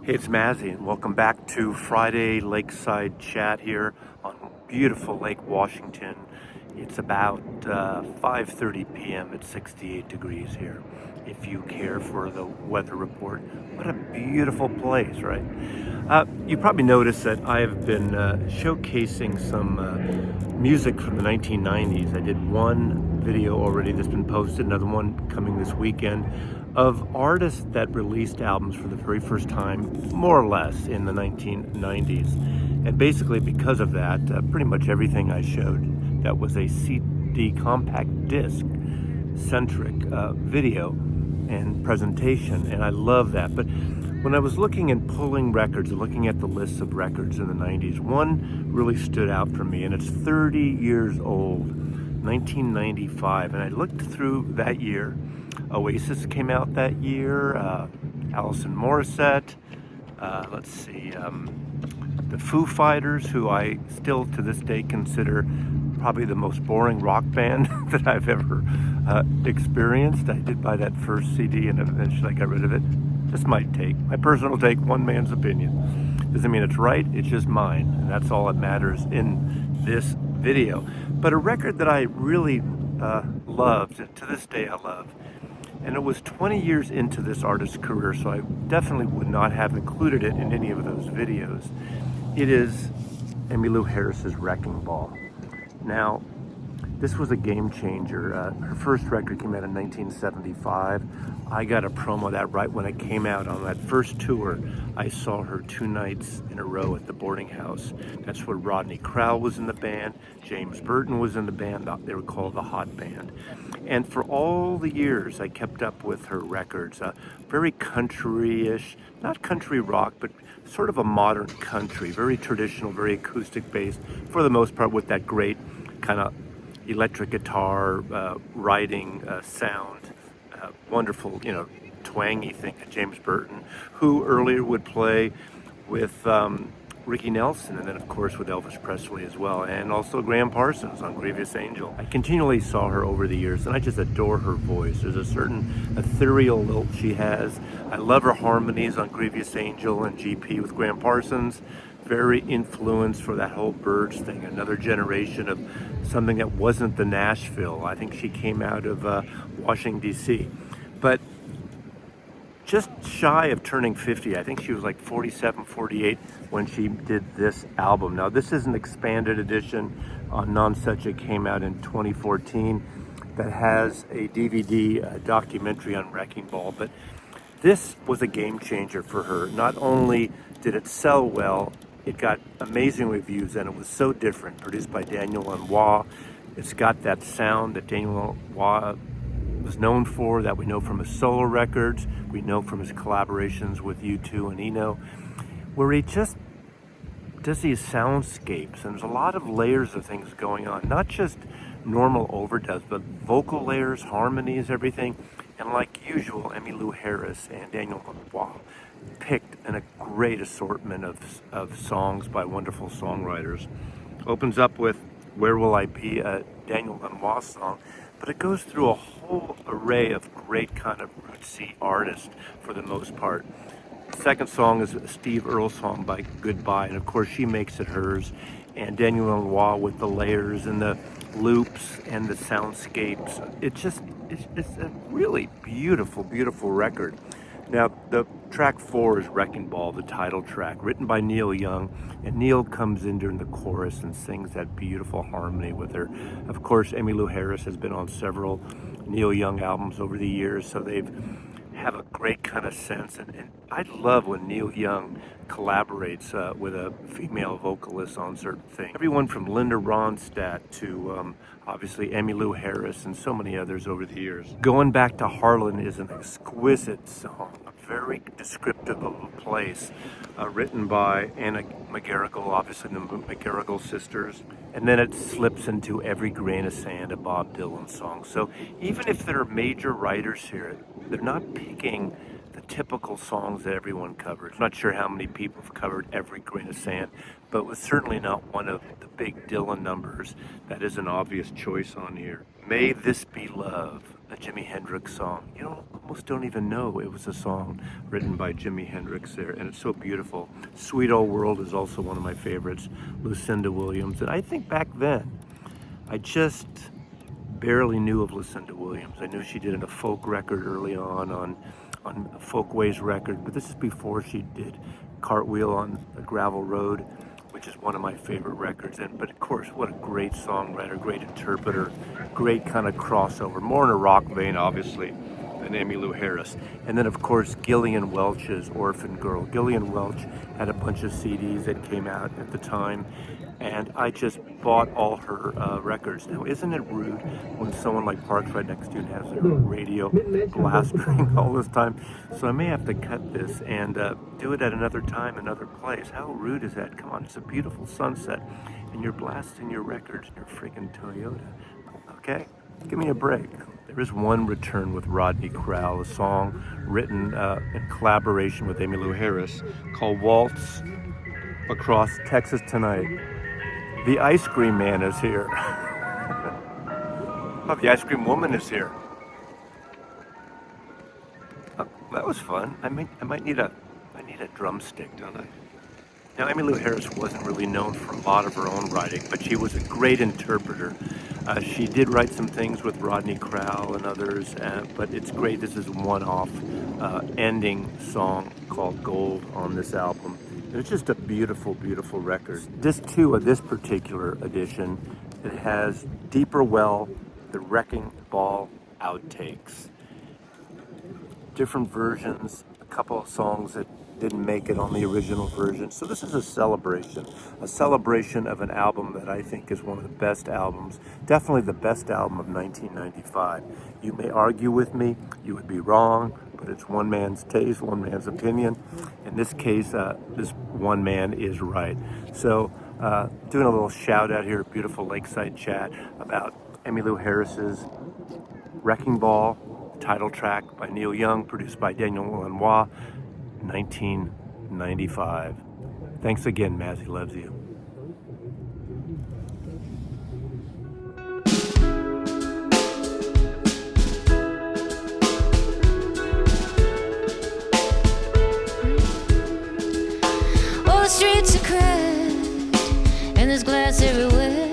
Hey, it's Mazzy, and welcome back to Friday Lakeside Chat here on beautiful Lake Washington. It's about 5:30 p.m. It's 68 degrees here. If you care for the weather report, what a beautiful place, right? You probably noticed that I have been showcasing some music from the 1990s. I did one video already that's been posted, another one coming this weekend, of artists that released albums for the very first time, more or less, in the 1990s. And basically, because of that, pretty much everything I showed that was a CD compact disc centric video and presentation, and I love that. But when I was looking and pulling records and looking at the lists of records in the 90s, one really stood out for me, and it's 30 years old, 1995. And I looked through that year. Oasis came out that year, Alison Morissette, let's see, the Foo Fighters, who I still to this day consider probably the most boring rock band that I've ever experienced. I did buy that first CD and eventually I got rid of it. Just my take, my personal take, one man's opinion. Doesn't mean it's right, it's just mine, and that's all that matters in this video. But a record that I really loved, and to this day I love, and it was 20 years into this artist's career, so I definitely would not have included it in any of those videos. It is Emmylou Harris's Wrecking Ball. Now, this was a game changer. Her first record came out in 1975. I got a promo of that right when it came out. On that first tour, I saw her 2 nights in a row at the boarding house. That's where Rodney Crowell was in the band, James Burton was in the band. They were called the Hot Band. And for all the years, I kept up with her records. Very country-ish, not country rock, but sort of a modern country, very traditional, very acoustic-based, for the most part, with that great kind of electric guitar writing sound, wonderful, twangy thing that James Burton, who earlier would play with Ricky Nelson, and then of course with Elvis Presley as well, and also Graham Parsons on Grievous Angel. I continually saw her over the years, and I just adore her voice. There's a certain ethereal lilt she has. I love her harmonies on Grievous Angel and GP with Graham Parsons. Very influenced for that whole Birds thing, another generation of something that wasn't the Nashville. I think she came out of Washington, D.C. But just shy of turning 50, I think she was like 47, 48 when she did this album. Now, this is an expanded edition on Non Such. It came out in 2014 that has a DVD documentary on Wrecking Ball. But this was a game changer for her. Not only did it sell well, it got amazing reviews, and it was so different. Produced by Daniel Lanois. It's got that sound that Daniel Lanois was known for, that we know from his solo records, we know from his collaborations with U2 and Eno, where he just does these soundscapes, and there's a lot of layers of things going on, not just normal overdubs, but vocal layers, harmonies, everything. And like usual, Emmylou Harris and Daniel Lanois picked a great assortment of songs by wonderful songwriters. Opens up with Where Will I Be, a Daniel Lanois song, but it goes through a whole array of great kind of rootsy artists for the most part. The second song is a Steve Earle song by Goodbye, and of course she makes it hers. And Daniel Lanois with the layers and the loops and the soundscapes. It's a really beautiful, beautiful record. Now, the track 4 is Wrecking Ball, the title track, written by Neil Young, and Neil comes in during the chorus and sings that beautiful harmony with her. Of course, Emmylou Harris has been on several Neil Young albums over the years, so they've have a great kind of sense, and I love when Neil Young collaborates with a female vocalist on certain things. Everyone from Linda Ronstadt to obviously Emmylou Harris and so many others over the years. Going Back to Harlan is an exquisite song, very descriptive of a place, written by Anna McGarrigle, obviously the McGarrigle sisters, and then it slips into Every Grain of Sand, a Bob Dylan song. So even if there are major writers here, they're not picking the typical songs that everyone covers. I'm not sure how many people have covered Every Grain of Sand, but it was certainly not one of the big Dylan numbers that is an obvious choice on here. May This Be Love. a Jimi Hendrix song. You almost don't even know it was a song written by Jimi Hendrix there, and it's so beautiful. Sweet Old World is also one of my favorites, Lucinda Williams. And I think back then, I just barely knew of Lucinda Williams. I knew she did a folk record early on a Folkways record, but this is before she did Cartwheel on a Gravel Road, which is one of my favorite records. But of course, what a great songwriter, great interpreter, great kind of crossover, more in a rock vein, obviously, than Emmylou Harris. And then, of course, Gillian Welch's Orphan Girl. Gillian Welch had a bunch of CDs that came out at the time, and I just bought all her records. Now, isn't it rude when someone like parks right next to you and has their radio blasting all this time? So I may have to cut this and do it at another time, another place. How rude is that? Come on, it's a beautiful sunset, and you're blasting your records in your freaking Toyota. Okay? Give me a break. There is one return with Rodney Crowell, a song written in collaboration with Emmylou Harris called Waltz Across Texas Tonight. The ice cream man is here. Oh, the ice cream woman is here. Oh, that was fun. I might need a drumstick, don't I? Now, Emmylou Harris wasn't really known for a lot of her own writing, but she was a great interpreter. She did write some things with Rodney Crowell and others, but it's great. This is a one-off ending song called Gold on this album. It's just a beautiful, beautiful record. Disc 2 of this particular edition, it has Deeper Well, the Wrecking Ball outtakes. Different versions, a couple of songs that didn't make it on the original version. So this is a celebration of an album that I think is one of the best albums, definitely the best album of 1995. You may argue with me, you would be wrong, but it's one man's taste, one man's opinion. In this case, this one man is right. So doing a little shout out here, beautiful Lakeside chat about Emmylou Harris's Wrecking Ball, title track by Neil Young, produced by Daniel Lanois, 1995. Thanks again, Mazzy loves you. All the streets are cracked, and there's glass everywhere.